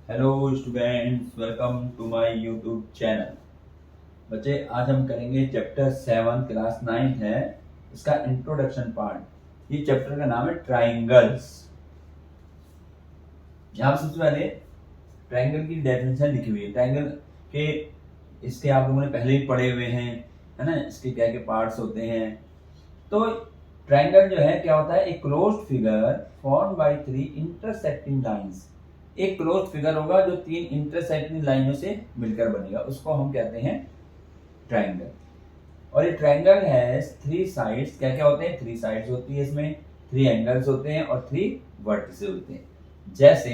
Hello students, welcome to my YouTube channel. बच्चे, आज हम करेंगे चैप्टर 7 क्लास 9 है, इसका इंट्रोडक्शन पार्ट। ये चैप्टर का नाम है ट्राइंगल्स। यहाँ पर सबसे पहले ट्राइंगल की डेफिनेशन लिखी हुई है। ट्राइंगल के इसके आप लोगों ने पहले ही पढ़े हुए हैं, है ना। इसके क्या क्या पार्ट्स होते हैं। तो ट्राइंगल जो है क्या होता है, एक closed figure form by 3 intersecting lines. एक क्लोज्ड फिगर होगा जो 3 इंटरसेक्टिंग लाइनों से मिलकर बनेगा, उसको हम कहते हैं ट्राइंगल। और ये ट्राइंगल हैज 3 साइड्स। क्या क्या होते हैं, 3 साइड्स होती है इसमें, 3 एंगल्स होते हैं और 3 वर्टिसेस होते हैं। जैसे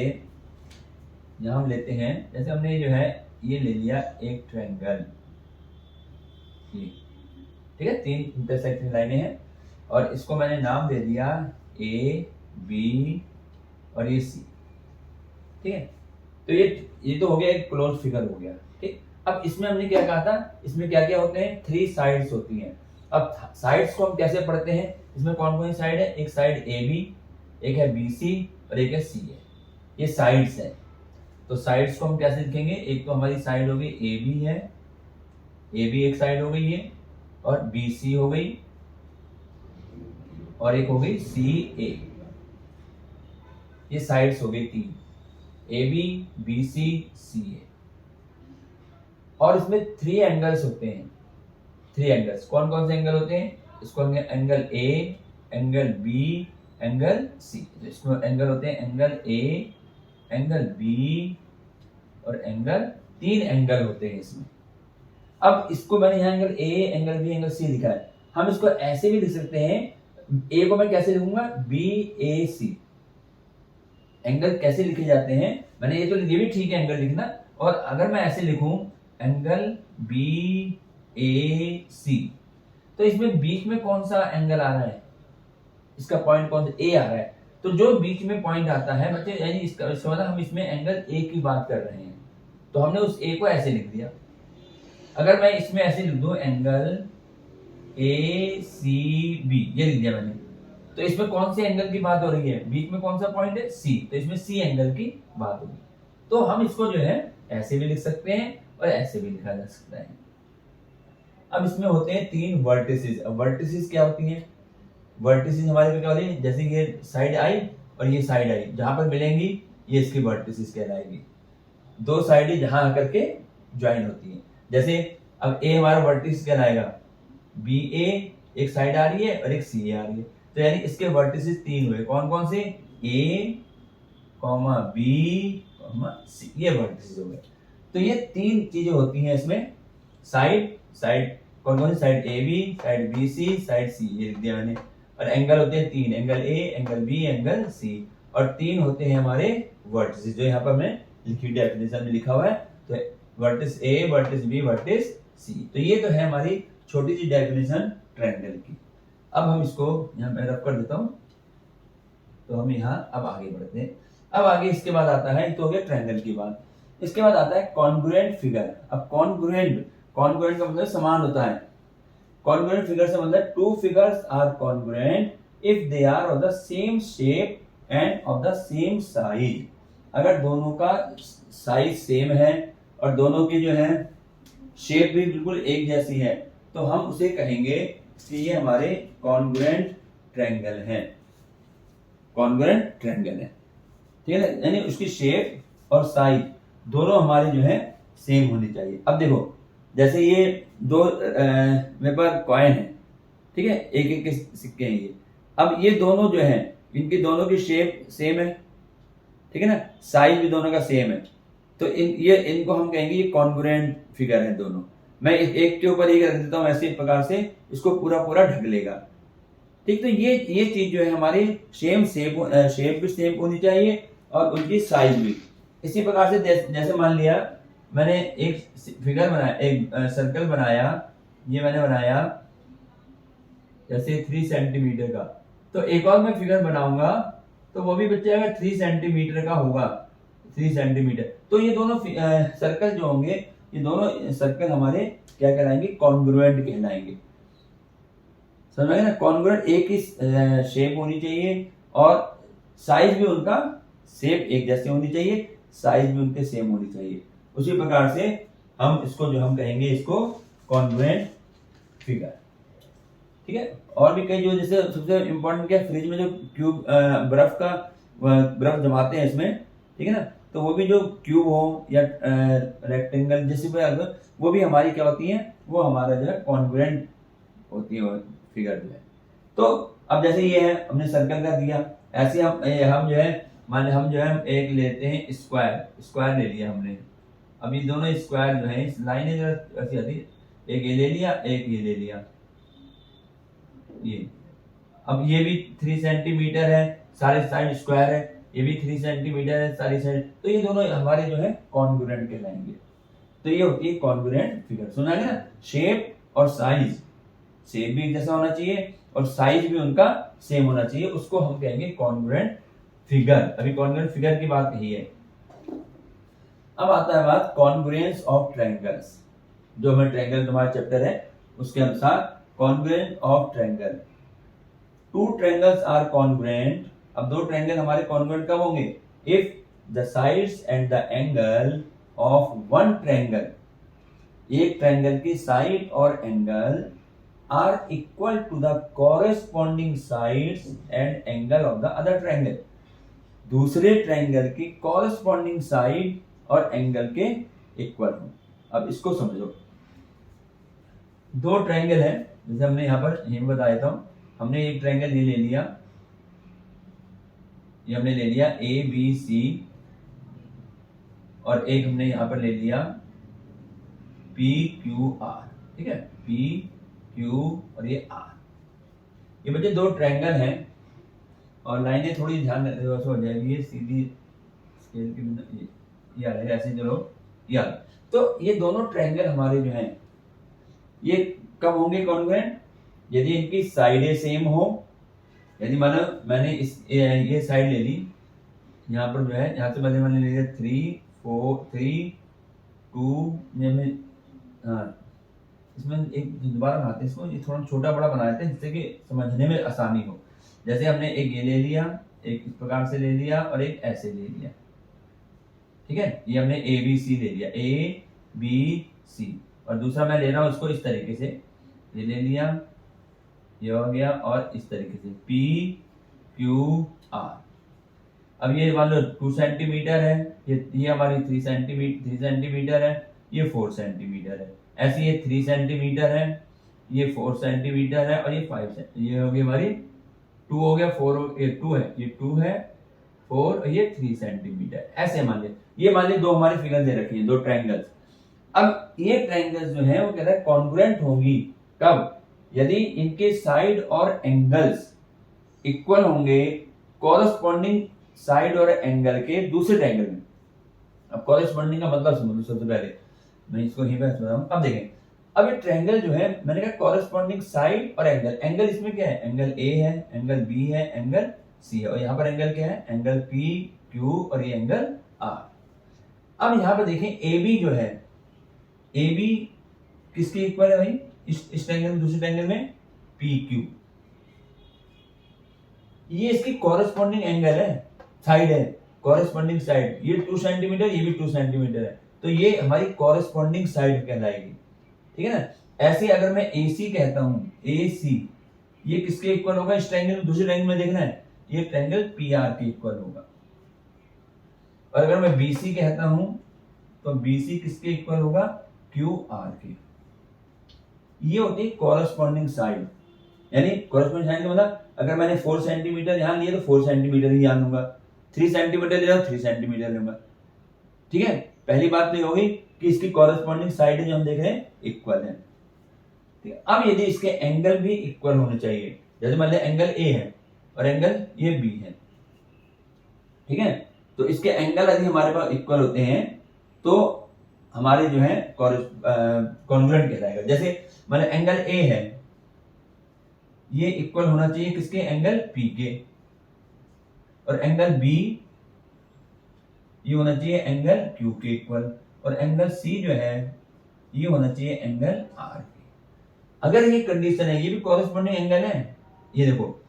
यहां हम लेते हैं, जैसे हमने जो है ये ले लिया एक ट्राइंगल, ये ठीक है, 3 इंटरसेक्टिंग लाइनें हैं और इसको मैंने नाम दे दिया ए, बी और ये सी। ठीक है, तो ये तो हो गया, एक क्लोज फिगर हो गया। ठीक, अब इसमें हमने क्या कहा था, इसमें क्या क्या होते हैं, 3 साइड्स होती हैं। अब साइड्स को हम कैसे पढ़ते हैं, इसमें कौन कौन सी साइड है, एक साइड ए बी, एक है बी सी और एक है सी है। ये साइड्स है। तो साइड्स को हम कैसे लिखेंगे, एक तो हमारी साइड हो गई ए बी है, ए बी एक साइड हो गई है, और बी सी हो गई, और एक हो गई सी ए। ये साइड्स हो गई 3, ए बी, बी सी, सी ए। और इसमें 3 एंगल्स होते हैं। 3 एंगल्स कौन कौन से एंगल होते हैं, इसको angle A, angle B, angle C. इसमें एंगल होते हैं एंगल ए, एंगल बी और एंगल, 3 एंगल होते हैं इसमें। अब इसको मैंने यहाँ angle A, angle B, angle C लिखा है। हम इसको ऐसे भी लिख सकते हैं, ए को मैं कैसे लिखूंगा, बी ए सी। एंगल कैसे लिखे जाते हैं, मैंने ये तो ये भी ठीक है एंगल लिखना। और अगर मैं ऐसे लिखूं एंगल बी ए सी, तो इसमें बीच में कौन सा एंगल आ रहा है, इसका पॉइंट कौन सा, ए आ रहा है। तो जो बीच में पॉइंट आता है बच्चे, यानी इसका मतलब हम इसमें एंगल ए की बात कर रहे हैं, तो हमने उस ए को ऐसे लिख दिया। अगर मैं इसमें ऐसे लिख दूं एंगल ए सी बी, ये लिख दिया मैंने, तो इसमें कौन से एंगल की बात हो रही है, बीच में कौन सा पॉइंट है, सी, तो इसमें सी एंगल की बात होगी। तो हम इसको जो है ऐसे भी लिख सकते हैं और ऐसे भी लिखा जा सकता है। अब इसमें होते हैं 3 वर्टिसेस। अब वर्टिसेस क्या होती हैं, वर्टिसेस हमारे क्या होती है, जैसे ये साइड आई और ये साइड आई, जहां पर मिलेंगी ये इसकी वर्टिसेस कहलाएगी। 2 साइड जहां आकर के ज्वाइन होती है। जैसे अब ए हमारा वर्टिस कहलाएगा, बी ए एक साइड आ रही है और एक सी आ रही है, तो यानी इसके वर्टिसेस 3 हुए। कौन कौन से, ए कॉमा बी कॉमा सी, ये वर्टिसेस हो गए। तो ये 3 चीजें होती हैं इसमें, साइड, साइड कौन कौन सी, side A B, side B C, side C, ये लिख दिया मैंने। और एंगल होते हैं 3, angle A, angle B, angle C. और 3 होते हैं हमारे वर्टिसेस, जो यहाँ पर हमने लिखी डेफिनेशन में लिखा हुआ है। तो वर्टिस ए, वर्टिस बी, वर्टिस सी। तो ये तो है हमारी छोटी सी डेफिनेशन ट्रायंगल की। अब हम इसको यहाँ मैं रफ कर देता हूं, तो हम यहाँ अब आगे बढ़ते हैं। अब आगे इसके बाद आता है, तो हो गया ट्रायंगल की बात। इसके बाद आता है कॉन्ग्रुएंट फिगर। अब कॉन्ग्रुएंट, कॉन्ग्रुएंट का मतलब समान होता है। कॉन्ग्रुएंट फिगर से मतलब 2 figures are congruent if they are of the same shape and of the same size. अगर दोनों का साइज सेम है और दोनों की जो है शेप भी बिल्कुल एक जैसी है, तो हम उसे कहेंगे कि ये हमारे कॉन्ग्रुएंट ट्रायंगल है। कॉन्ग्रुएंट ट्रायंगल है, ठीक है, यानी उसकी शेप और साइज दोनों हमारे जो है सेम होनी चाहिए। अब देखो, जैसे ये 2 मेरे पास कॉइन है, ठीक है, एक एक के सिक्के हैं ये। अब ये दोनों जो है, इनकी दोनों की शेप सेम है, ठीक है ना, साइज भी दोनों का सेम है, तो इनको हम कहेंगे ये कॉन्ग्रुएंट फिगर है दोनों। मैं एक के ऊपर एक रख देता हूं, ऐसे प्रकार से इसको पूरा पूरा ढक लेगा। ठीक, तो ये चीज जो है हमारी सेम शेप भी सेम होनी चाहिए और उनकी साइज भी। इसी प्रकार से जैसे मान लिया मैंने एक फिगर बनाया, एक सर्कल बनाया, ये मैंने बनाया जैसे 3 सेंटीमीटर का, तो एक और मैं फिगर बनाऊंगा तो वो भी बच्चे अगर 3 सेंटीमीटर का होगा, 3 सेंटीमीटर, तो ये दोनों सर्कल जो होंगे, ये दोनों सर्कल हमारे क्या कहलाएंगे, कॉन्ग्रुएंट कहलाएंगे। समझ में ना, कॉन्ग्रुएंट एक ही शेप होनी चाहिए और साइज भी उनका शेप एक जैसे होनी चाहिए, साइज भी उनके सेम होनी चाहिए। उसी प्रकार से हम इसको जो हम कहेंगे इसको कॉन्ग्रुएंट फिगर, ठीक है। और भी कई जो जैसे सबसे इम्पोर्टेंट क्या है, फ्रिज में जो क्यूब बर्फ जमाते हैं इसमें, ठीक है ना, तो वो भी जो क्यूब हो या रेक्टेंगल जैसे भी, वो भी हमारी क्या होती है, वो हमारा जो है कॉन्ग्रुएंट होती है फिगर जो है। तो अब जैसे ये है, हमने सर्कल का दिया, ऐसे हम जो है मान हम जो है एक लेते हैं स्क्वायर ले लिया हमने। अब ये दोनों स्क्वायर जो है इस लाइनें जो ऐसी आती है, एक ये ले लिया, एक ये ले लिया, ये अब ये भी 3 सेंटीमीटर है, सारे साइड स्क्वायर है, ये भी 3 सेंटीमीटर है सारी साइड, तो ये दोनों हमारे जो है कॉन्ग्रुएंट कहलाएंगे। तो ये होती है कॉन्ग्रुएंट फिगर। सुना गया ना, शेप और साइज, शेप भी एक जैसा होना चाहिए और साइज भी उनका सेम होना चाहिए, उसको हम कहेंगे कॉन्ग्रुएंट फिगर। अभी कॉन्ग्रुएंट फिगर की बात कही है। अब आता है बात कॉन्ग्रुएंस ऑफ ट्रायंगल्स, जो हमारे ट्रायंगल तुम्हारा चैप्टर है उसके अनुसार congruence of triangle. Two triangles are congruent. अब दो ट्रायंगल हमारे कॉन्ग्रुएंट कब होंगे, if the sides and the angle of one triangle, एक ट्रायंगल की साइड और angle are equal to the corresponding sides and angle of the other triangle. दूसरे triangle की कॉरेस्पॉन्डिंग साइड और एंगल के इक्वल हो। अब इसको समझो, दो ट्रायंगल है, जैसे हमने यहाँ पर यही बताया था, हमने एक ट्रायंगल ये ले लिया, ये हमने ले लिया ए बी सी, और एक हमने यहां पर ले लिया पी क्यू आर, ठीक है, पी क्यू और ये आर। ये बच्चे दो ट्रायंगल हैं और लाइनें थोड़ी ध्यान हो जाएगी, ये सीधी स्केल की ये आ रही है, ऐसे चलो यार। तो ये दोनों ट्रायंगल हमारे जो हैं ये कब होंगे कॉन्ग्रुएंट, यदि इनकी साइडें सेम हो। यदि मानो मैंने ये साइड ले ली, यहाँ पर जो है यहाँ से मैंने ले लिया 3 4 3 2, हाँ इसमें एक दोबारा बनाते हैं इसको, ये थोड़ा छोटा बड़ा बना देते हैं जिससे कि समझने में आसानी हो। जैसे हमने एक ये ले लिया, एक इस प्रकार से ले लिया और एक ऐसे ले लिया, ठीक है, ये हमने ए बी सी ले लिया, ए बी सी, और दूसरा मैं ले रहा हूं इसको इस तरीके से, ये ले लिया, ये हो गया, और इस तरीके से पी क्यू आर। अब ये मान लो 2 सेंटीमीटर है, ये हमारी 3 सेंटीमीटर है, ये 4 सेंटीमीटर है, ऐसे ये 3 सेंटीमीटर है, ये 4 सेंटीमीटर है, और ये 5 ये होगी हमारी 2 हो गया, 4 ये 2 है, ये 2 है 4 और ये 3 सेंटीमीटर, ऐसे मान लिया। ये मान लिया दो हमारी फिगर दे रखी है, दो ट्रायंगल्स। अब ये ट्रायंगल्स जो है वो कह रहा है कॉन्ग्रुएंट होंगी कब, यदि इनके साइड और एंगल्स इक्वल होंगे कॉरेस्पॉन्डिंग साइड और एंगल के दूसरे ट्रायंगल में। अब कॉरेस्पॉन्डिंग का मतलब समझो, सबसे पहले मैं इसको ही बता रहा हूं। अब देखें, अब ये ट्रायंगल जो है मैंने कहा कॉरेस्पॉन्डिंग साइड और एंगल, एंगल इसमें क्या है, एंगल ए है, एंगल बी है, एंगल सी है, और यहाँ पर एंगल क्या है, एंगल पी क्यू और ये एंगल आर। अब यहाँ पर देखें ए बी जो है, ए बी किसके इक्वल है भाई, इस ट्रायंगल में, दूसरे ट्रायंगल में पी क्यू, ये इसकी कॉरेस्पॉन्डिंग एंगल है, साइड है, कॉरेस्पॉन्डिंग साइड, ये 2 सेंटीमीटर, ये भी 2 सेंटीमीटर है, तो ये हमारी कॉरेस्पॉन्डिंग साइड कहलाएगी, ठीक है ना। ऐसे अगर मैं AC कहता हूं, AC ये किसके इक्वल होगा, इस ट्रायंगल में, दूसरे ट्रायंगल में देखना है, ये ट्रायंगल PR के इक्वल होगा। और अगर मैं BC कहता हूं तो BC किसके इक्वल होगा, QR के। ये होती है कॉरेस्पॉन्डिंग साइड, यानी कॉरेस्पॉन्डिंग साइड का मतलब अगर मैंने 4 सेंटीमीटर यहां लिए तो 4 सेंटीमीटर ही यहां लूंगा, 3 सेंटीमीटर ले रहा हूं 3 सेंटीमीटर लूंगा, ठीक है। पहली बात तो ये होगी कि इसकी कॉरेस्पॉन्डिंग साइड जो हम देख रहे हैं इक्वल है, ठीक है। अब यदि इसके एंगल भी इक्वल होने चाहिए, जैसे मान लिया एंगल A है और एंगल ये B है, ठीक है, तो इसके एंगल यदि हमारे पास इक्वल होते हैं तो हमारे जो है कॉन्ग्रुएंट कहलाएगा। जैसे मान एंगल A है, ये इक्वल होना चाहिए किसके, एंगल P के, और एंगल B ये होना चाहिए एंगल Q के इक्वल, और एंगल C जो है ये होना चाहिए एंगल R के। अगर ये कंडीशन है, ये भी कॉरेस्पॉन्डिंग एंगल है, ये देखो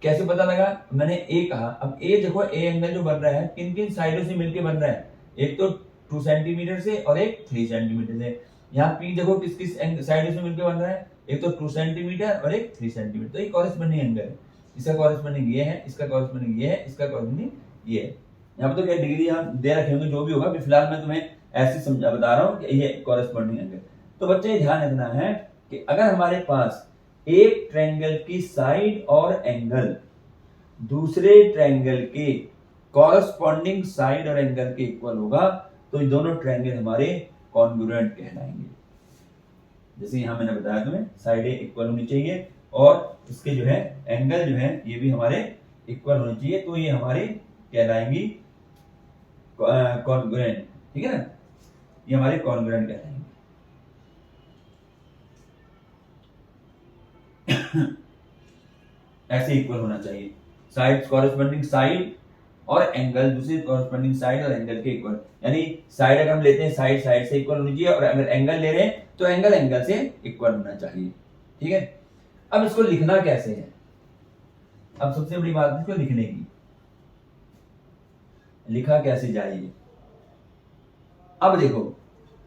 कैसे पता लगा, मैंने ए कहा, अब ए देखो ए एंगल जो बन रहा है किन किन साइडों से मिलके बन रहा है, एक तो 2 सेंटीमीटर से और एक 3 सेंटीमीटर से। यहाँ पी देखो किस किस साइडों से मिलके बन रहा है, एक तो 2 सेंटीमीटर और एक 3 सेंटीमीटर, तो ये कॉरेस्पॉन्डिंग एंगल है। इसका कॉरेस्पॉन्डिंग ये है, इसका कॉरेस्पॉन्डिंग ये है, इसका कॉरेस्पॉन्डिंग ये है। यहाँ पे तो क्या डिग्री हम दे रखे होंगे जो भी होगा, फिलहाल मैं तुम्हें ऐसे समझा बता रहा हूँ कि ये कॉरेस्पॉन्डिंग एंगल। तो बच्चे ध्यान रखना है कि अगर हमारे पास एक ट्रायंगल की साइड और एंगल दूसरे ट्रायंगल के कॉरेस्पॉन्डिंग साइड और एंगल के इक्वल होगा तो ये दोनों ट्रायंगल हमारे कॉन्ग्रुएंट कहलाएंगे। जैसे यहां मैंने बताया तुम्हें साइडें इक्वल होनी चाहिए और इसके जो है एंगल जो है ये भी हमारे इक्वल होने चाहिए, तो ये हमारे कहलाएंगी कॉन्ग्रुएंट। ठीक है ना, ये हमारे कॉन्ग्रुएंट कहलाएंगे। ऐसे इक्वल होना चाहिए, साइड कॉरेस्पॉन्डिंग साइड और एंगल दूसरी कॉरेस्पॉन्डिंग साइड और एंगल के इक्वल, यानी साइड अगर हम लेते हैं साइड साइड से इक्वल होनी चाहिए और अगर एंगल ले रहे हैं तो एंगल एंगल से इक्वल होना चाहिए। ठीक है, अब इसको लिखना कैसे है, अब सबसे बड़ी बात है इसको लिखने की, लिखा कैसे जाए। अब देखो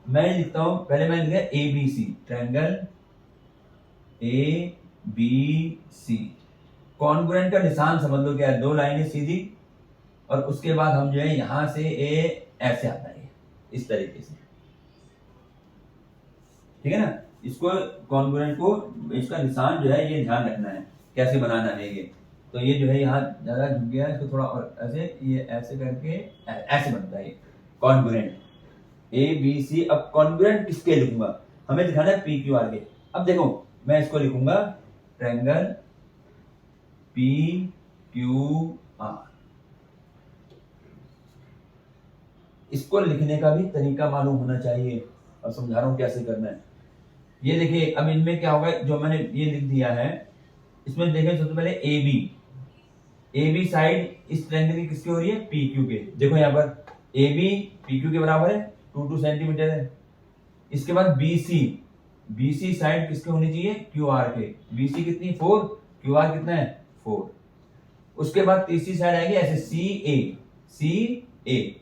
मैं लिखता हूं, पहले मैं लिखा A B C, triangle A B C, congruent का निशान समझ लो क्या है, दो लाइनें सीधी और उसके बाद हम जो है यहां से ए ऐसे आता है इस तरीके से। ठीक है ना, इसको कॉन्ग्रुएंट को इसका निशान जो है ये ध्यान रखना है कैसे बनाना है ये। तो ये जो है यहाँ ज्यादा झुक गया, इसको थोड़ा और ऐसे, ये ऐसे करके ऐसे बनता है कॉन्ग्रुएंट ए बी सी। अब कॉन्ग्रुएंट किसके लिखूंगा, हमें दिखाना है पी क्यू आर के। अब देखो मैं इसको लिखूंगा ट्रायंगल पी क्यू आर। इसको लिखने का भी तरीका मालूम होना चाहिए और समझा रहा हूं कैसे करना है। ये देखिए अब इनमें क्या होगा, जो मैंने ये लिख दिया है इसमें देखें सबसे पहले ए बी साइड इस ट्रायंगल की किसकी हो रही है, पी क्यू के। देखो यहाँ पर ए बी पी क्यू के बराबर है, 2 सेंटीमीटर है। इसके बाद बी सी साइड किसके होनी चाहिए, क्यू आर के। बी सी कितनी 4, क्यू आर कितना है 4। उसके बाद तीसरी साइड आएगी ऐसे सी ए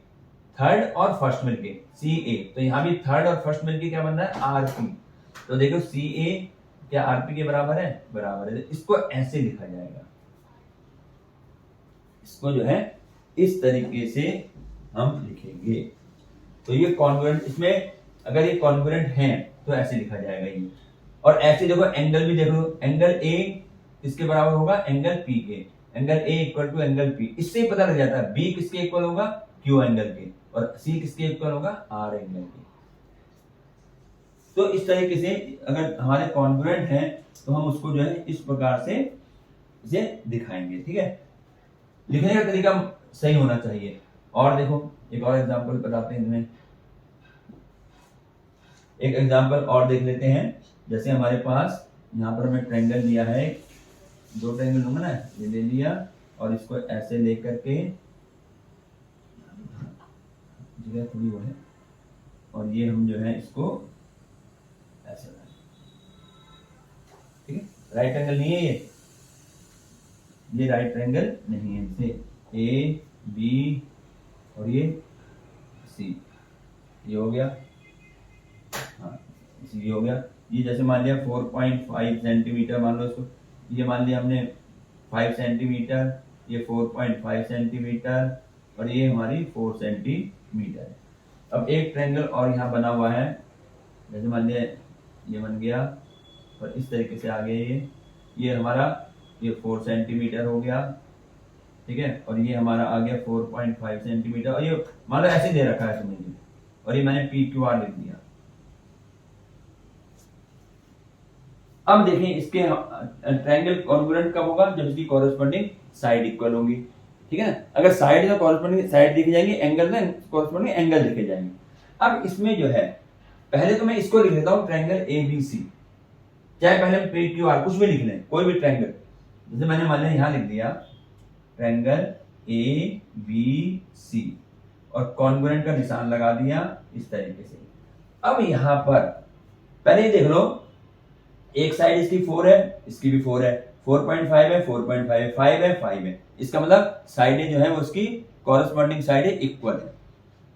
थर्ड और फर्स्ट मिलके सी ए, तो यहाँ भी थर्ड और फर्स्ट मिलके क्या बन रहा है आर पी। तो देखो सी ए क्या आर पी के बराबर है, बराबर है। इसको ऐसे लिखा जाएगा, इसको जो है इस तरीके से हम लिखेंगे। तो ये कॉन्ग्रुएंट, इसमें अगर ये कॉन्ग्रुएंट है तो ऐसे लिखा जाएगा ये। और ऐसे देखो एंगल भी देखो, एंगल ए किसके बराबर होगा, एंगल पी के। Angle A equal to angle P, इससे ही पता लग जाता है बी किसके इक्वल होगा, क्यू एंगल के, और सी किसके इक्वल होगा, आर एंगल के। तो इस तरीके से अगर हमारे कॉन्ग्रुएंट हैं तो हम उसको जो है इस प्रकार से इसे दिखाएंगे। ठीक है, लिखने का तरीका सही होना चाहिए। और देखो एक और एग्जांपल बताते हैं तुम्हें, एक एग्जांपल और देख लेते हैं। जैसे हमारे पास यहाँ पर हमें ट्रायंगल दिया है, 2 ट्रायंगल लूंगा ना, ये ले लिया और इसको ऐसे लेकर के जगह थोड़ी वो है, और ये हम जो है इसको ऐसे, ठीक है, राइट एंगल नहीं है ये राइट एंगल नहीं है। जैसे ए बी और ये सी, ये हो गया, हाँ ये हो गया। ये जैसे मान लिया 4.5 सेंटीमीटर मान लो इसको, ये मान लिया हमने 5 सेंटीमीटर, ये 4.5 सेंटीमीटर और ये हमारी 4 सेंटीमीटर है। अब एक ट्रायंगल और यहाँ बना हुआ है, जैसे मान लिया ये बन गया और इस तरीके से आ गया ये हमारा ये 4 सेंटीमीटर हो गया। ठीक है, और ये हमारा आ गया 4.5 सेंटीमीटर, और ये मान लो ऐसे दे रखा है समझिए, और ये मैंने पी क्यू आर लिख दिया। अब देखें इसके ट्रायंगल कॉन्ग्रुएंट कब होगा, जब इसकी कॉरेस्पॉन्डिंग साइड इक्वल होंगी। ठीक है ना, अगर साइड में कॉरेस्पॉन्डिंग साइड लिखी जाएंगी, एंगल में कॉरेस्पॉन्डिंग एंगल लिखे जाएंगे। अब इसमें जो है पहले तो मैं इसको लिख लेता हूं ट्रायंगल ए बी सी, चाहे पहले पी क्यू आर कुछ भी लिख लें, कोई भी ट्रायंगल। जैसे मैंने मान लिया यहां लिख दिया ट्रायंगल ए बी सी और कॉन्ग्रुएंट का निशान लगा दिया इस तरीके से। अब यहां पर पहले देख लो, एक साइड इसकी 4 है, इसकी भी 4 है, 4.5 है, 4.5 है, 5 है, 5 है। इसका मतलब साइडें जो है वो उसकी कॉरेस्पॉन्डिंग साइडें इक्वल है।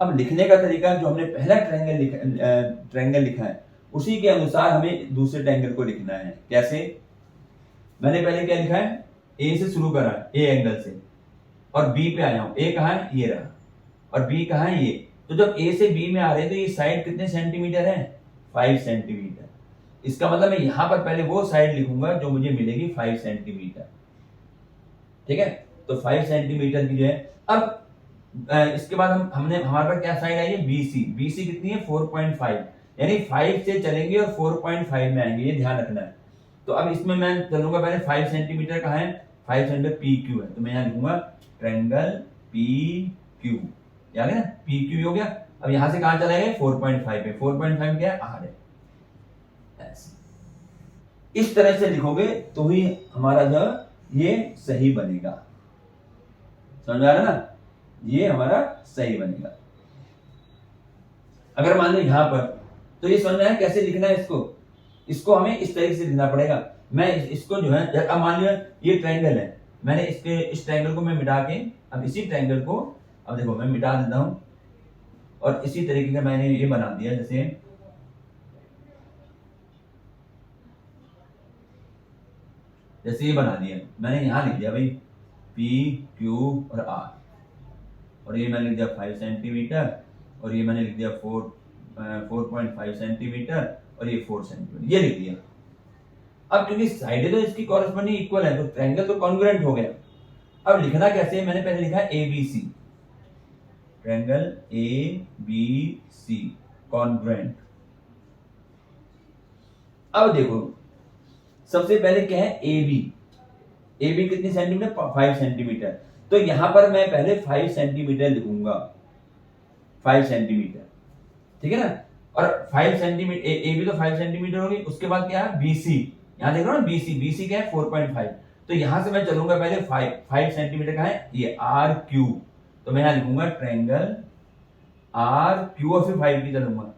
अब लिखने का तरीका जो हमने पहला ट्रायंगल लिखा है उसी के अनुसार हमें दूसरे ट्रायंगल को लिखना है। कैसे? मैंने पहले क्या लिखा है, ए से शुरू करा, ए एंगल से, और बी पे आया हूं। ए कहाँ है? ये रहा। और बी कहाँ है? ये। तो जब ए से बी में आ रहे हैं तो ये साइड कितने सेंटीमीटर है? 5 सेंटीमीटर। इसका मतलब मैं यहां पर पहले वो साइड लिखूंगा जो मुझे मिलेगी 5 सेंटीमीटर। ठीक है, तो 5 सेंटीमीटर की जो है। अब इसके बाद हमने हमारे पास क्या साइड आई है? बीसी। बीसी कितनी है? 4.5, यानी 5 से चलेंगे और 4.5 में आएंगे, ये ध्यान रखना है। तो अब इसमें मैं चलूंगा पहले 5 सेंटीमीटर कहाँ है? 5 सेंटीमीटर पी क्यू है, तो मैं यहाँ लिखूंगा ट्रायंगल पी क्यू। याद है ना? पी क्यू हो गया। अब यहां से कहां चले गए? 4.5 पे। 4.5 क्या है? आर है। ऐसे इस तरह से लिखोगे तो ही हमारा जो ये सही बनेगा। समझ आ रहा ना? ये हमारा सही बनेगा। अगर मान लो यहां पर, तो ये समझ में आया कैसे लिखना है इसको? इसको हमें इस तरीके से लिखना पड़ेगा। मैं इसको जो है, अब मान लो ये ट्रायंगल है, मैंने इस ट्रायंगल को मैं मिटा के, अब इसी ट्रायंगल को, अब देखो मैं मिटा देता हूं और इसी तरीके का मैंने ये बना दिया। जैसे ये बना दिया मैंने, यहां लिख दिया भाई पी क्यू और आर, और ये मैंने लिख दिया 5 सेंटीमीटर, और ये मैंने लिख दिया 4.5 सेंटीमीटर, और ये 4 सेंटीमीटर, ये लिख दिया। अब क्योंकि साइडें तो इसकी कॉरेस्पॉन्डिंग इक्वल है तो ट्रायंगल तो कॉन्ग्रुएंट हो गया। अब लिखना कैसे है? मैंने पहले लिखा है ABC, triangle A B C congruent. अब देखो सबसे पहले क्या है? A B. ए बी कितनी सेंटीमीटर? 5 सेंटीमीटर। तो यहां पर मैं पहले 5 सेंटीमीटर लिखूंगा, 5 सेंटीमीटर, ठीक है ना? और 5 सेंटीमीटर ए बी तो 5 सेंटीमीटर होगी। उसके बाद क्या है? बीसी, यहां देख रहे हो ना? बीसी, बीसी क्या है? 4.5। तो यहां से मैं चलूंगा पहले 5 सेंटीमीटर का है ये आर क्यू, तो मैं यहां लिखूंगा ट्रायंगल आर क्यू, और फिर 5 की चलूंगा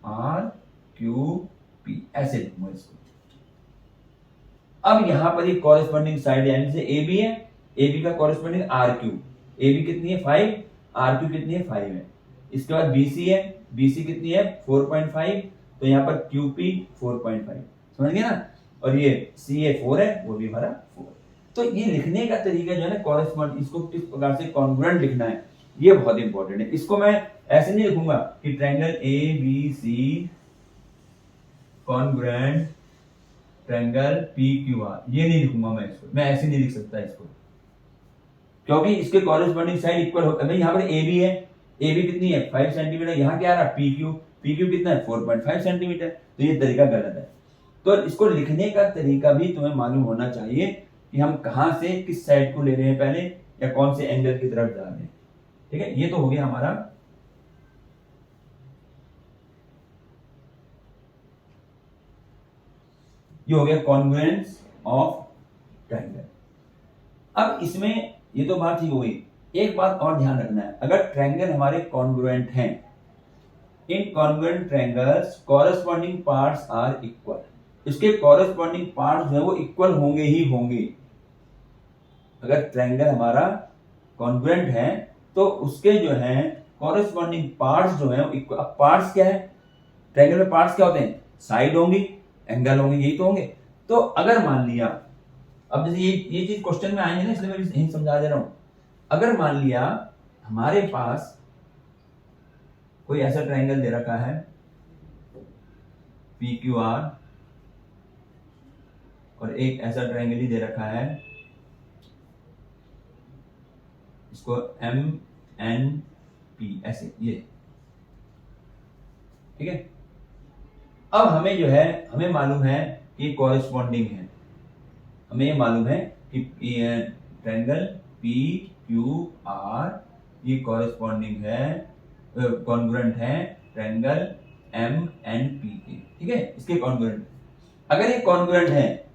आर क्यू पी, ऐसे लिखूंगा इसको। अब यहां पर ये कॉरेस्पॉन्डिंग साइड यानी से ए बी है, ए बी का corresponding R Q, A B कितनी है? 5, आर क्यू कितनी है? 5 है। इसके बाद बीसी है, बीसी कितनी है? 4.5, तो यहाँ पर क्यूपी 4.5, समझ गए ना? और ये सी ए 4 है, वो भी हमारा 4। तो ये लिखने का तरीका जो है ना कॉरेस्पॉन्ड, इसको किस प्रकार से कॉन्ग्रुएंट लिखना है, ये बहुत इंपॉर्टेंट है। इसको मैं ऐसे नहीं लिखूंगा कि triangle A B C congruent triangle P Q R, ये नहीं लिखूंगा मैं इसको, मैं ऐसे नहीं लिख सकता इसको, क्योंकि इसके कॉरेस्पॉन्डिंग साइड इक्वल होता है। यहाँ पर ए बी है, ए बी कितनी है? 5 सेंटीमीटर। यहाँ क्या आ रहा? पी क्यू, पी क्यू कितना है? 4.5 सेंटीमीटर। तो ये तरीका गलत है। तो इसको लिखने का तरीका भी तुम्हें मालूम होना चाहिए कि हम कहां से किस साइड को ले रहे हैं पहले, या कौन से एंगल की तरफ जा रहे हैं। ठीक है, ये तो हो गया हमारा ये हो गया कॉन्ग्रुएंस ऑफ ट्रायंगल। अब इसमें ये तो बात ही हो गई, एक बात और ध्यान रखना है। अगर ट्रायंगल हमारे कॉन्ग्रुएंट हैं, in congruent triangles corresponding parts are equal, इसके कॉरेस्पॉन्डिंग पार्ट्स जो है वो इक्वल होंगे ही होंगे। अगर ट्रायंगल हमारा कॉन्ग्रुएंट है तो उसके जो है कॉरेस्पॉन्डिंग पार्ट्स जो है इक्वल। अब पार्ट्स क्या है? ट्रायंगल में पार्ट्स क्या होते हैं? साइड होंगी, एंगल होंगे, यही तो होंगे। तो अगर मान लिया, अब जैसे ये चीज क्वेश्चन में आएंगे ना, इसलिए मैं यही समझा दे रहा हूं। अगर मान लिया हमारे पास कोई ऐसा ट्रायंगल दे रखा है पी क्यू आर, और एक ऐसा ट्रायंगल ही दे रखा है, इसको एम एन पी, ऐसे ये, ठीक है। अब हमें जो है, हमें मालूम है कि कॉरेस्पॉन्डिंग है, हमें ये मालूम है कि ट्रायंगल पी क्यू आर ये कॉरेस्पॉन्डिंग है, कॉन्ग्रुएंट है ट्रायंगल एम एन पी के, ठीक है, इसके कॉन्ग्रुएंट। अगर ये कॉन्ग्रुएंट है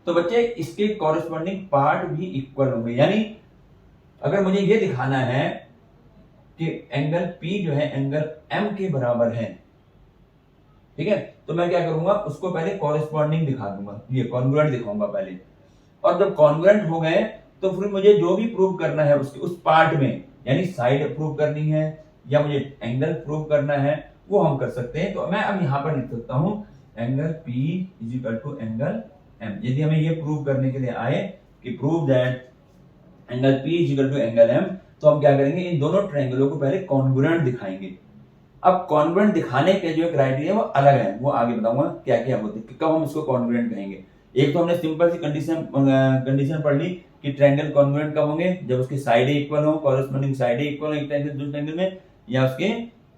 तो बच्चे इसके कॉरेस्पॉन्डिंग पार्ट भी इक्वल होंगे। यानी अगर मुझे ये दिखाना है कि एंगल P जो है एंगल M के बराबर है, ठीक है, तो मैं क्या करूंगा, उसको पहले कॉरेस्पॉन्डिंग दिखा दूंगा, ये कॉन्ग्रुएंट दिखाऊंगा पहले। और जब कॉन्ग्रुएंट हो गए तो फिर मुझे जो भी प्रूव करना है उसके उस पार्ट में, यानी साइड प्रूव करनी है या मुझे एंगल प्रूव करना है, वो हम कर सकते हैं। तो मैं अब यहाँ पर लिख सकता हूँ angle P is equal to angle M। यदि हमें ये प्रूव करने के लिए आए कि prove that angle P is equal to angle M, तो हम क्या करेंगे, इन दोनों ट्रायंगलों को पहले कॉन्ग्रुएंट दिखाएंगे। अब कॉन्ग्रुएंट दिखाने के जो क्राइटेरिया वो अलग है, वो आगे बताऊंगा क्या क्या होते हैं, कब हम इसको कॉन्ग्रुएंट कहेंगे। एक तो हमने सिंपल सी कंडीशन पढ़ ली कि ट्रायंगल कॉन्ग्रुएंट कब होंगे, जब उसकी साइडें इक्वल हो, कॉरेस्पॉन्डिंग साइडें इक्वल हो एक ट्रायंगल दूसरे ट्रायंगल में, या उसके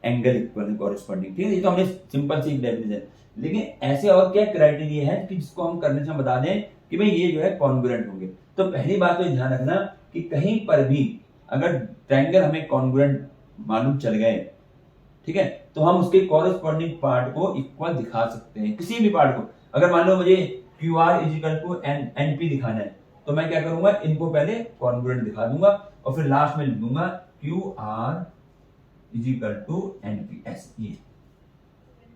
एंगल इक्वल है कॉरेस्पॉन्डिंग। ठीक है, ये तो हमने सिंपल सी डेफिनेशन। लेकिन ऐसे और क्या क्राइटेरिया है कि जिसको हम करने से बता दें कि भाई ये जो है कॉन्ग्रुएंट होंगे। तो पहली बात तो ध्यान रखना कि कहीं पर भी अगर ट्रायंगल हमें कॉन्ग्रुएंट मालूम चल गए, ठीक है, तो हम उसके कॉरेस्पॉन्डिंग पार्ट को इक्वल दिखा सकते हैं, किसी भी पार्ट को। अगर मान लो मुझे QR is equal to NP दिखाना है, तो मैं क्या करूंगा, इनको पहले कॉन्ग्रुएंट दिखा दूंगा और फिर लास्ट में लिख दूंगा QR is equal to NP, ऐसे।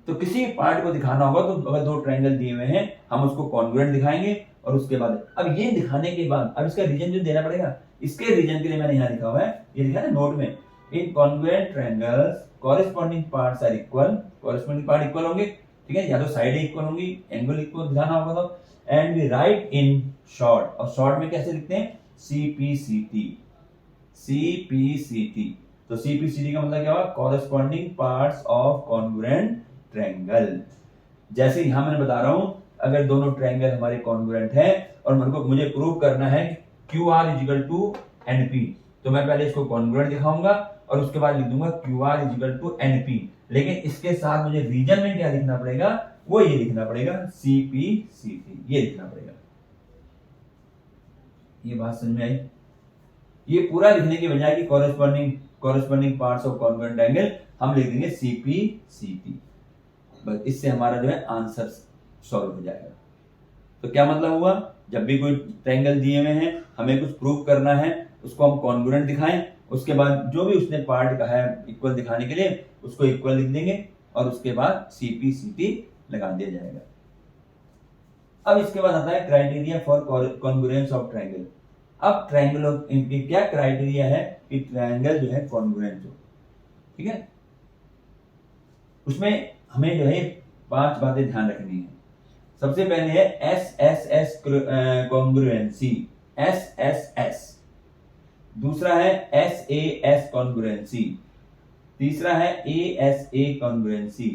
तो किसी पार्ट को दिखाना होगा तो अगर दो ट्रायंगल दिए हुए हैं हम उसको कॉन्ग्रुएंट दिखाएंगे, और उसके बाद अब ये दिखाने के बाद अब इसका रीजन जो देना पड़ेगा, इसके रीजन के लिए मैंने यहाँ लिखा हुआ है, ये लिखा है नोट में, in congruent triangles corresponding parts are equal, corresponding part equal होंगे, ठीक है, या तो साइडें इक्वल होंगी, एंगल इक्वल दिखाना होगा तो, and we write in short, और शॉर्ट में कैसे लिखते हैं, CPCT, CPCT। तो CPCT का मतलब क्या हुआ, corresponding parts of congruent triangle. जैसे यहां मैंने बता रहा हूं, अगर दोनों ट्रायंगल हमारे कॉन्ग्रुएंट है और मुझे प्रूव करना है QR is equal to NP, तो मैं पहले इसको कॉन्ग्रुएंट दिखाऊंगा और उसके बाद लिख दूंगा QR is equal to NP। लेकिन इसके साथ मुझे रीजन में क्या लिखना पड़ेगा, वो ये लिखना पड़ेगा CPCT, ये लिखना पड़ेगा। ये बात समझ में आई? ये पूरा लिखने की बजाय कि corresponding parts of congruent triangle, हम लिख देंगे CPCT। बस इससे हमारा जो है आंसर सॉल्व हो जाएगा। तो क्या मतलब हुआ, जब भी कोई ट्रायंगल दिए हुए हैं, हमें कुछ प्रूव करना है, उसको हम कॉन्ग्रुएंट दिखाएं, उसके बाद जो भी उसने पार्ट कहा है इक्वल दिखाने के लिए उसको इक्वल लिख देंगे और उसके बाद CPCT लगा दिया जाएगा। अब इसके बाद आता है criteria for congruence of triangle. अब ट्रायंगल इनकी क्या क्राइटेरिया है कि ट्रायंगल जो है कॉन्ग्रुएंट हो, ठीक है। उसमें हमें जो है 5 बातें ध्यान रखनी है। सबसे पहले है SSS कॉन्ग्रुएंसी, SSS। दूसरा है SAS कॉन्ग्रुएंसी। तीसरा है ASA कॉन्ग्रुएंसी।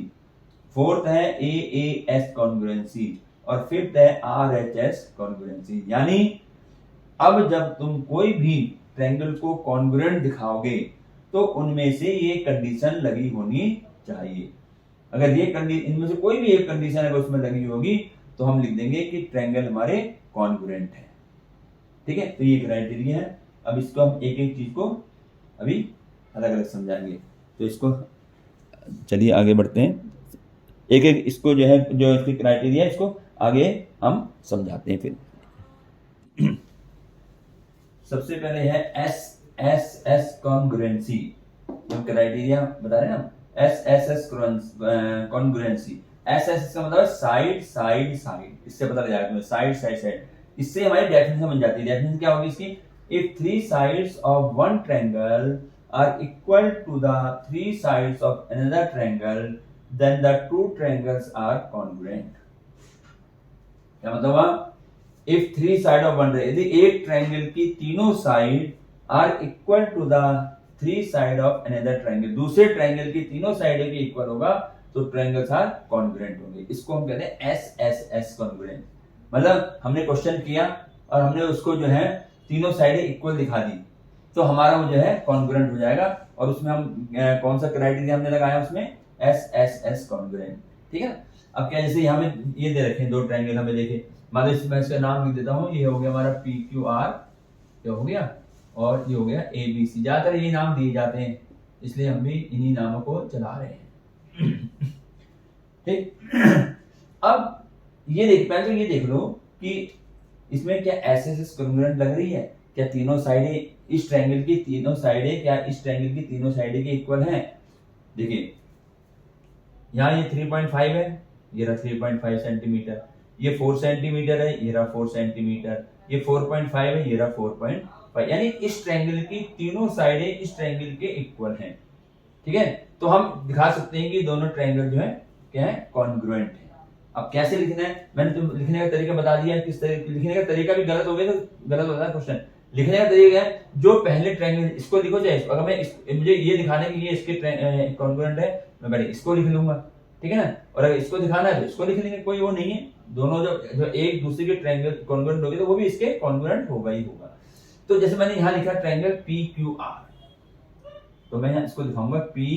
फोर्थ है AAS कॉन्ग्रुएंसी और फिफ्थ है RHS कॉन्ग्रुएंसी। यानी अब जब तुम कोई भी ट्रायंगल को कॉन्ग्रुएंट दिखाओगे तो उनमें से ये कंडीशन लगी होनी चाहिए। अगर ये इनमें से कोई भी एक कंडीशन अगर उसमें लगी होगी तो हम लिख देंगे कि ट्रायंगल हमारे कॉन्ग्रुएंट है, ठीक है। तो ये क्राइटेरिया है। अब इसको हम एक एक चीज को अभी अलग अलग समझाएंगे। तो इसको चलिए आगे बढ़ते हैं, एक एक इसको जो है जो इसकी क्राइटेरिया इसको आगे हम समझाते हैं। फिर सबसे पहले है SSS कॉन्ग्रुएंसी, जो क्राइटेरिया बता रहे हैं हम, SSS कॉन्ग्रुएंसी। SSS का मतलब साइड साइड साइड, इससे पता लग जाएगा तुम्हें, साइड साइड साइड। इससे हमारी डेफिनेशन बन जाती है। डेफिनेशन क्या होगी इसकी, if 3 sides of one triangle are equal to the 3 sides of another triangle, then the two triangles are congruent। क्या मतलब हुआ, if 3 sides of one, यदि एक ट्रायंगल की तीनों side are equal to the 3 sides of another triangle, दूसरे triangle की तीनों साइडों के इक्वल होगा तो ट्रायंगल्स आर कॉन्ग्रुएंट होंगे। इसको हम कहते हैं SSS कॉन्ग्रुएंट। मतलब हमने क्वेश्चन किया और हमने उसको जो है तीनों साइडें इक्वल दिखा दी तो हमारा वो जो है कॉन्ग्रुएंट हो जाएगा। और उसमें हम कौन सा क्राइटेरिया हमने लगाया उसमें, SSS कॉन्ग्रुएंट, ठीक है। अब क्या, जैसे यहाँ में ये दे रखे हैं 2 ट्रायंगल हमें देखे, मान लो मैं इसका नाम लिख देता हूँ, ये हो गया हमारा PQR, ये हो गया, और ये हो गया ABC। ज्यादातर ये नाम दिए जाते हैं इसलिए हम भी इन्हीं नामों को चला रहे हैं, ठीक। अब ये देख, पहले तो ये देख लो कि इसमें क्या SSS कॉन्ग्रुएंट लग रही है, क्या तीनों साइडें इस ट्रायंगल की तीनों साइडें क्या इस ट्रायंगल की तीनों साइडें के इक्वल हैं। देखिए यहाँ ये 3.5 है, ये रहा 3.5 सेंटीमीटर, ये 4 सेंटीमीटर है, ये रहा 4 सेंटीमीटर, ये 4.5 है, ये रहा 4.5, यानी इस ट्रायंगल की तीनों साइडें इस ट्रायंगल के इक्वल हैं। ठीक है, तो हम दिखा सकते हैं कि दोनों ट्रायंगल जो है क्या है, कॉन्ग्रुएंट है। अब कैसे लिखना है, मैंने तो लिखने का तरीका बता दिया। किस तरीके लिखने का तरीका भी गलत हो गया तो गलत होता है क्वेश्चन। लिखने का तरीका है, जो पहले ट्रायंगल इसको लिखो, चाहे अगर मैं मुझे ये दिखाना है कि ये इसके कॉन्ग्रुएंट है, मैं पहले इसको लिख लूंगा, ठीक है ना, और अगर इसको दिखाना है तो इसको लिख लेंगे, कोई वो नहीं है। दोनों जो एक दूसरे के ट्रायंगल कॉन्ग्रुएंट होंगे तो वो भी इसके कॉन्ग्रुएंट होगा ही होगा। तो जैसे मैंने यहाँ लिखा ट्रायंगल पी क्यू आर, तो मैं यहाँ इसको दिखाऊंगा पी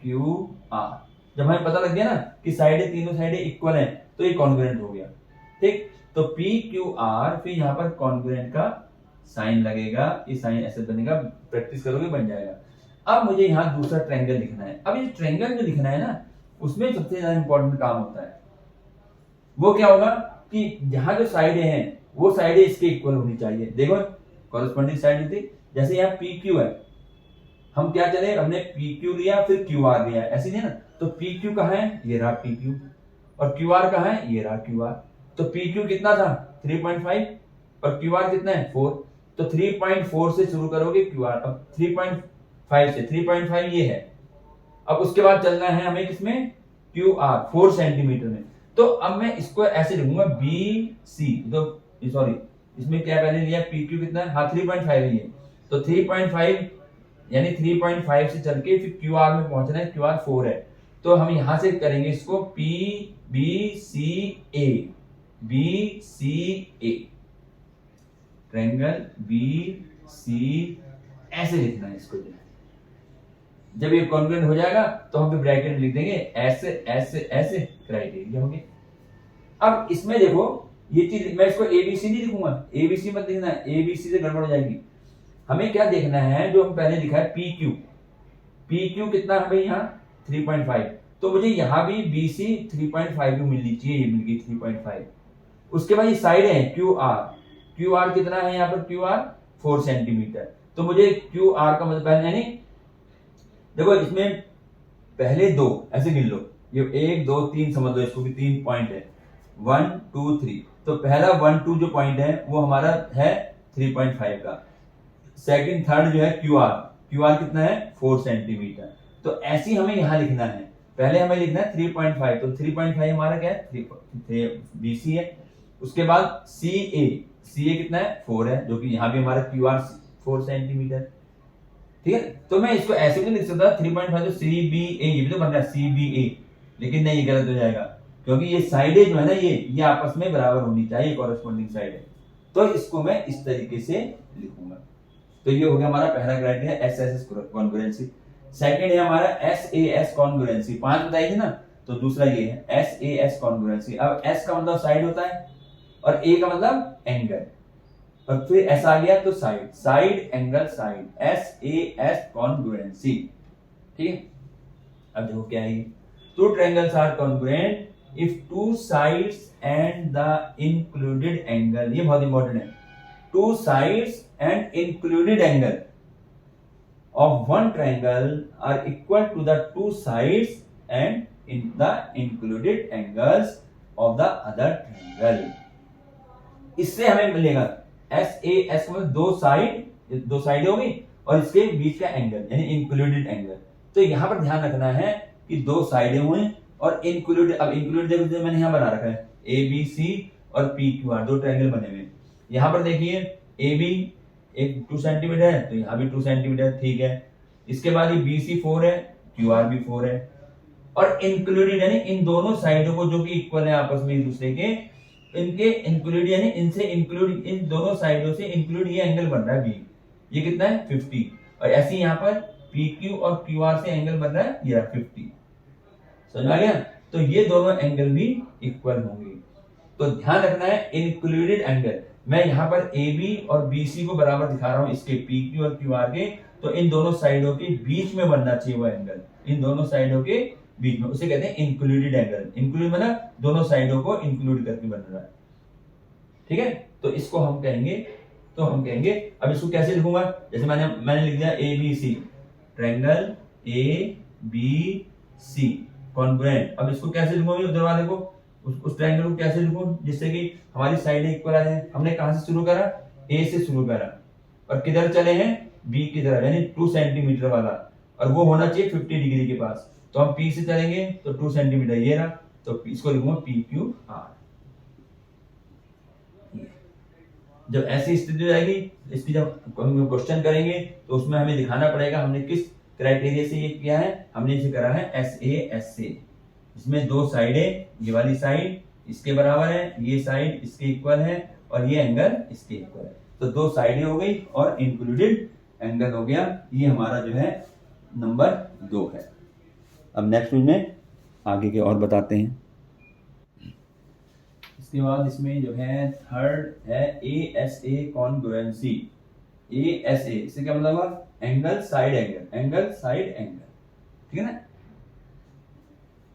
क्यू आर। जब हमें पता लग गया ना कि साइडें तीनों साइडें इक्वल हैं तो ये कॉन्ग्रुएंट हो गया। ठीक, तो पी क्यू आर, फिर यहाँ पर कॉन्ग्रुएंट का साइन लगेगा, ये साइन ऐसे बनेगा, प्रैक्टिस करोगे बन जाएगा। अब मुझे यहाँ दूसरा ट्रायंगल लिखना है। अब ये ट्रायंगल जो लिखना है ना, उसमें सबसे ज्यादा इंपॉर्टेंट काम होता है, वो क्या होगा कि जहां जो साइडें हैं वो साइडें इसके इक्वल होनी चाहिए। देखो कॉरेस्पॉन्डिंग साइड होती, जैसे यहाँ पी क्यू है, हम क्या चले, हमने पी क्यू लिया फिर क्यू आर लिया, ऐसे नहीं ना। तो पी क्यू कहाँ है, ये रहा पी क्यू, और क्यू आर कहाँ है, ये रहा क्यू आर। तो पी क्यू कितना था 3.5 और क्यू आर कितना है 4, तो 3.4 से शुरू करोगे क्यू आर, अब 3.5 से 3.5 ये है। अब उसके बाद चलना है हमें किसमें, क्यू आर 4 सेंटीमीटर में। तो अब मैं इसको ऐसे लिखूंगा बी सी, तो सॉरी इसमें क्या पहले लिया, पी क्यू कितना है, हाँ 3.5 है ये, तो 3.5 यानी 3.5 से चल के फिर क्यू आर में पहुंचना है, क्यू आर 4 है। तो हम यहां से करेंगे इसको पी बी सी ए, बी सी ए, ट्रायंगल बी सी, ऐसे लिखना है इसको। जब ये कॉन्ग्रुएंट हो जाएगा तो हम ब्रैकेट लिख देंगे, ऐसे ऐसे ऐसे क्राइटेरिया होंगे। अब इसमें देखो ये चीज, मैं इसको एबीसी नहीं लिखूंगा, एबीसी मत लिखना, एबीसी से गड़बड़ हो जाएगी। हमें क्या देखना है, जो हम पहले लिखा है पी क्यू, पी क्यू कितना है भाई यहाँ 3.5, तो मुझे यहाँ भी बीसी 3.5 भी मिलनी चाहिए, ये मिल गई 3.5। उसके बाद ये साइड है क्यू आर, क्यू आर कितना है यहाँ पर, क्यू आर 4 सेंटीमीटर। तो मुझे क्यू आर का मतलब यानी देखो इसमें पहले दो ऐसे गिन लो, ये 1 2 3 समझ लो इसको कि 3 पॉइंट है, 1 2 3। तो पहला 1 2 जो पॉइंट है वो हमारा है 3.5 का। सेकंड थर्ड जो है क्यू आर कितना है 4 सेंटीमीटर। तो ऐसे हमें यहाँ लिखना है, पहले हमें लिखना है 3.5, तो 3.5 हमारा क्या है, बीसी है। उसके बाद सी ए कितना है 4 है, जो कि यहाँ भी हमारा क्यू आर 4 सेंटीमीटर। ठीक है, तो मैं इसको ऐसे भी लिख सकता 3.5, तो सी बी ए, ये भी तो बन रहा है सी बी ए, लेकिन नहीं गलत हो जाएगा, क्योंकि ये साइडें जो है ना ये आपस में बराबर होनी चाहिए, कॉरेस्पॉन्डिंग साइड है। तो इसको मैं इस तरीके से लिखूंगा। तो ये हो गया हमारा पहला criteria, S S S congruency. Second है हमारा एस ए एस कॉन्ग्रुएंसी, 5 बताई थी ना, तो दूसरा ये है एस ए एस कॉन्ग्रुएंसी। अब एस का मतलब साइड होता है और ए का मतलब एंगल, और फिर ऐसा आ गया तो side angle side, S A S congruency. ठीक है, अब देखो क्या है, two triangles are congruent if two sides and the included angle, ये बहुत इंपॉर्टेंट है, two sides and included angle of one triangle are equal to the two sides and in the included angles of the other triangle। इससे हमें मिलेगा S A S मतलब दो side होगी और इसके बीच का एंगल यानी इंक्लूडेड एंगल। तो यहां पर ध्यान रखना है कि दो साइडें हुई और इंक्लूड, अब इंक्लूड देखो मैंने यहां बना रखा है ए बी सी और पी क्यू आर, दो ट्रायंगल बने हुए। यहां पर देखिए ए बी एक 2 सेंटीमीटर है, तो यहाँ भी 2 सेंटीमीटर, ठीक है। इसके बाद ये बी सी 4 है, क्यू आर भी 4 है, और इंक्लूडेड यानी इन दोनों साइडों को जो कि इक्वल है आपस में एक दूसरे के, इनके इंक्लूड यानी इनसे इंक्लूड, इन दोनों साइडों से इंक्लूड ये एंगल बन रहा है बी, ये कितना है 50, और ऐसे यहाँ पर पी क्यू और क्यू आर से एंगल बन रहा है ये 50। समझ में आ गया, तो ये दोनों एंगल भी इक्वल होंगे। तो ध्यान रखना है इंक्लूडेड एंगल, मैं यहाँ पर ए बी और बी सी को बराबर दिखा रहा हूं, इसके पी क्यू और क्यू आर के, तो इन दोनों साइडों के बीच में बनना चाहिए वो एंगल, इन दोनों साइडों के बीच में, उसे कहते हैं इंक्लूडेड एंगल। इंक्लूड मतलब दोनों साइडों को इंक्लूड करके बन रहा है। ठीक है, तो इसको हम कहेंगे, अब इसको कैसे लिखूंगा, जैसे मैंने लिख दिया A B C, triangle A B C congruent. अब इसको कैसे लिखूंगा उधर वाले को, उस ट्रायंगल को कैसे लिखूं जिससे कि हमारी साइड इक्वल आ जाए। हमने कहां से शुरू करा, ए से शुरू करा और किधर चले हैं, बी की तरफ, यानी 2 सेंटीमीटर वाला, और वो होना चाहिए 50 डिग्री के पास। तो हम पी से चलेंगे तो 2 सेंटीमीटर ये रहा, तो इसको लिखूंगा पी क्यू आर। जब ऐसी स्थिति हो जाएगी, इसकी जब हम क्वेश्चन करेंगे तो उसमें हमें दिखाना पड़ेगा हमने किस क्राइटेरिया से ये किया है। हमने इसे करा है एस से। इसमें दो साइडें, ये वाली साइड इसके बराबर है, ये साइड इसके इक्वल है और ये एंगल इसके इक्वल है। तो दो साइडें हो गई और इंक्लूडेड एंगल हो गया। ये हमारा जो है नंबर 2 है। अब नेक्स्ट में आगे के और बताते हैं। इसके बाद इसमें जो है थर्ड है ASA कॉन्ग्रुएंसी। ASA इससे क्या मतलब हुआ, angle side angle, angle side angle, ठीक है ना।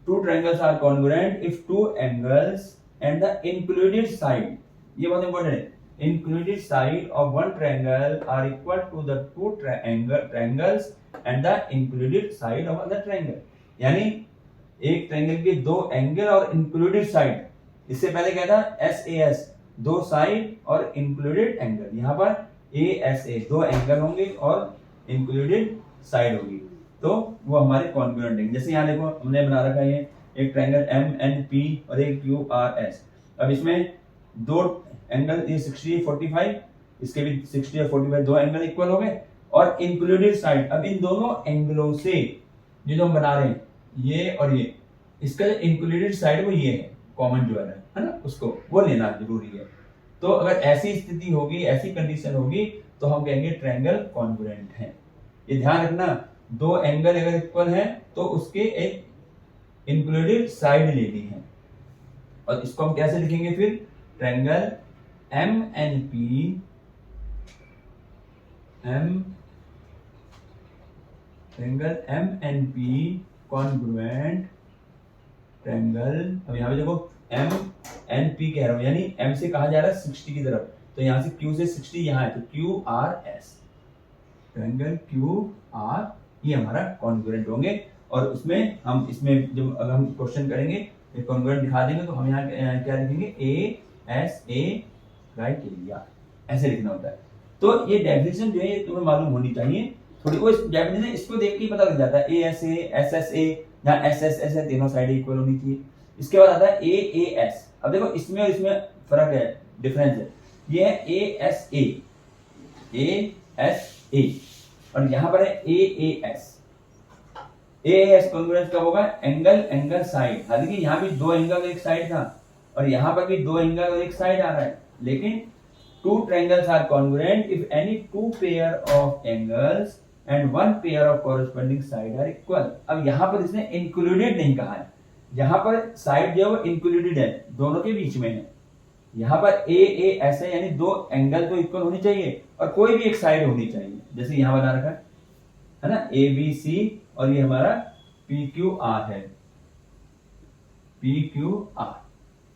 Two triangles are congruent if two angles and the included side, ये बहुत इंपॉर्टेंट है, included side of one triangle are equal to the two triangles and the included side of other triangle। यानी एक triangle के दो angle और included side, इससे पहले क्या था SAS, दो साइड और इंक्लूडेड एंगल, यहाँ पर ASA दो एंगल होंगे और इंक्लूडेड साइड होगी, तो वो हमारे कॉन्ग्रुएंट है। जैसे यहाँ देखो हमने बना रखा है एक ट्रायंगल MNP और एक QRS। अब इसमें दो एंगल, ये 60 45, इसके भी 60 और 45 दो एंगल इक्वल हो गए और इंक्लूडेड साइड। अब इन दोनों एंगलों से जो हम बना रहे हैं ये और ये, इसका जो इंक्लूडेड साइड वो ये है, कॉमन जो है ना, उसको वो लेना जरूरी है। तो अगर ऐसी स्थिति होगी, ऐसी कंडीशन होगी तो हम कहेंगे ट्रायंगल कॉन्ग्रुएंट है। ये ध्यान रखना, दो एंगल अगर इक्वल है तो उसके एक इंक्लूडेड साइड लेनी है। और इसको हम कैसे लिखेंगे फिर, ट्रायंगल MNP कॉन्ग्रुएंट ट्रायंगल। अब यहां पे देखो MNP कह रहा हूं, यानी M से कहा जा रहा है 60 की तरफ, तो यहां से Q से 60 यहां है, तो QRS, ट्रायंगल QR, ये हमारा कॉन्ग्रुएंट होंगे। और उसमें हम इसमें जब अगर हम क्वेश्चन करेंगे कॉन्ग्रुएंट दिखा देंगे तो हम यहाँ क्या लिखेंगे, ASA क्राइटेरिया, ऐसे लिखना होता है। तो ये डेफिनेशन जो है ये तुम्हें मालूम होनी चाहिए थोड़ी, वो डेफिनेशन इसको देख के ही पता लग जाता है। ASA SSA या SSS है, तीनों साइड इक्वल होनी चाहिए। इसके बाद आता है AAS। अब देखो इसमें और इसमें फर्क है, डिफरेंस है। ये है ASA और यहाँ पर है AAS। AAS कॉन्ग्रुएंस कब होगा, एंगल एंगल साइड। हालांकि यहाँ भी दो एंगल एक साइड था और यहाँ पर भी दो एंगल और एक साइड आ रहा है, लेकिन two triangles are congruent if any two pair of angles and one pair of corresponding side are equal। अब यहाँ पर इसने included नहीं कहा है, यहाँ पर साइड जो है वो included है, दोनों के बीच में है। यहाँ पर AAS है, यानी दो एंगल तो इक्वल होनी चाहिए और कोई भी एक साइड होनी चाहिए, जैसे यहाँ बना रखा है ना, ABC और ये हमारा PQR है, PQR।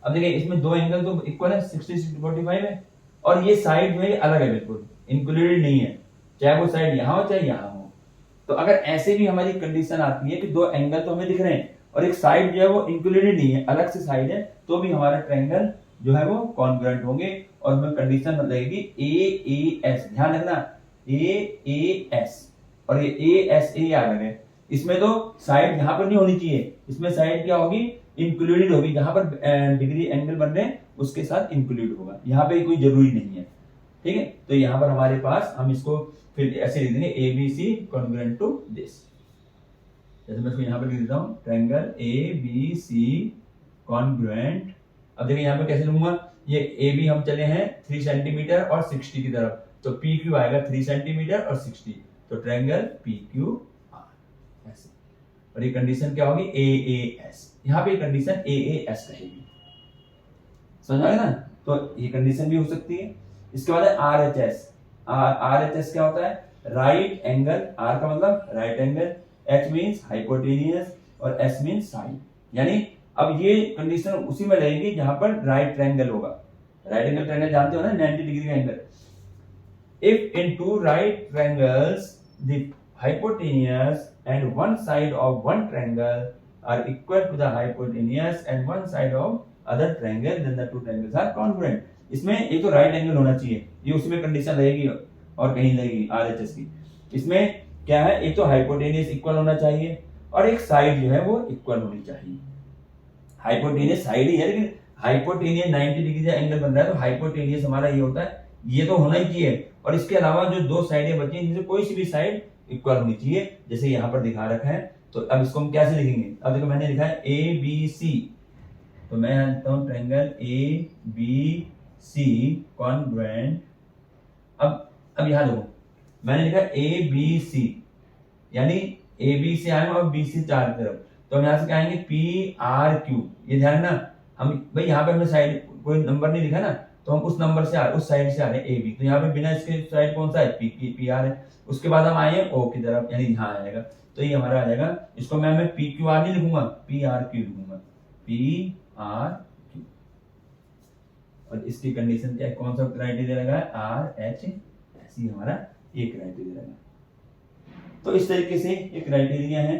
अब देखिए इसमें दो एंगल तो इक्वल है, 60 45 है, और ये साइड जो है अलग है, बिल्कुल इंक्लूडेड नहीं है, चाहे वो साइड यहाँ हो चाहे यहाँ हो। तो अगर ऐसे भी हमारी कंडीशन आती है कि दो एंगल तो हमें दिख रहे हैं और एक साइड जो है वो इंक्लूडेड नहीं है, अलग से साइड है, तो भी हमारा ट्रायंगल जो है वो कॉन्ग्रुएंट होंगे और हमें कंडीशन लगेगी AAS। ध्यान रखना AAS और ये ASA आ गए। इसमें तो साइड यहाँ पर नहीं होनी चाहिए, इसमें साइड क्या होगी, इंक्लूडेड होगी, जहां पर डिग्री एंगल बन रहे हैं उसके साथ इंक्लूड होगा, यहाँ पे कोई जरूरी नहीं है, ठीक है। तो यहाँ पर हमारे पास हम इसको फिर ऐसे लिख देंगे ABC कॉन्ग्रुएंट टू दिस। जैसे मैं इसको यहाँ पर लिख देता हूँ, ट्रायंगल ABC कॉन्ग्रुएंट। अब देखिए यहाँ पे कैसे लूंगा, ये AB हम चले हैं 3 सेंटीमीटर और 60 की तरफ, तो PQ आएगा 3 सेंटीमीटर और 60, तो ट्रायंगल PQR ऐसे। और ये कंडीशन क्या होगी, AAS, यहाँ पे कंडीशन AAS रहेगी, समझ आ गया ना। तो ये कंडीशन भी हो सकती है। इसके बाद है RHS। RHS क्या होता है, राइट एंगल, R का मतलब right angle, H means hypotenuse और S मींस साइड। यानी अब ये कंडीशन उसी में रहेगी जहां पर राइट ट्रायंगल होगा। राइट एंगल ट्रायंगल जानते हो ना, 90 डिग्री का angle. If in two right triangles the hypotenuse and one side of one triangle are equal to the hypotenuse and one side of other triangle then the two triangles are congruent. इसमें एक तो right angle होना चाहिए, ये उसमें condition रहेगी और कहीं रहेगी आरएचएस की। इसमें क्या है, एक तो हाइपोटेनियस इक्वल होना चाहिए और एक साइड जो है वो इक्वल होनी चाहिए। हाइपोटेनियस साइड ही है, लेकिन हाइपोटेनियस 90 डिग्री का एंगल बन रहा है तो हाइपोटेनियस हमारा ये होता है, ये तो होना ही चाहिए। और इसके अलावा जो दो साइडें बची हैं जिनसे कोई सी भी साइड इक्वल होनी चाहिए, जैसे यहाँ पर दिखा रखा है। तो अब इसको हम कैसे लिखेंगे, अब देखो मैंने लिखा है ए बी सी, तो मैं लिखता हूँ triangle A B C congruent. अब यहाँ देखो मैंने लिखा ए बी सी, यानी ए बी से आए और बी सी चार तरफ, तो हम यहाँ से क्या आएंगे पी आर क्यू। ये ध्यान ना, हम भाई यहाँ पे हमने साइड कोई नंबर नहीं लिखा ना, तो हम उस नंबर से उस साइड से आ रहे हैं ए बी, तो यहाँ पे बिना इसके साइड कौन सा है पी आर है। उसके बाद हम आए ओ की तरफ, यानी यहाँ आएगा, तो ये हमारा आ जाएगा। इसको मैं पी क्यू आर नहीं लिखूंगा, पी आर क्यू लिखूंगा, पी आर क्यू। और इसकी कंडीशन क्या है, कौन सा क्राइटेरिया लगा है, आर एच एस, ये हमारा ये क्राइटेरिया लगा। तो इस तरीके से ये क्राइटेरिया है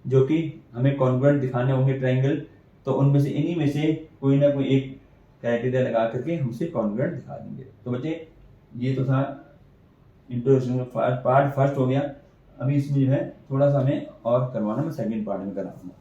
जो कि हमें कॉन्ग्रुएंट दिखाने होंगे ट्रायंगल, तो उनमें से इन्हीं में से कोई ना कोई एक क्राइटेरिया लगा करके हमसे कॉन्ग्रुएंट दिखा देंगे। तो बच्चे ये तो था इंट्रोडक्शन पार्ट फर्स्ट हो गया। अभी इसमें जो है थोड़ा सा हमें और करवाना, मैं सेकंड पार्ट में कराऊंगा।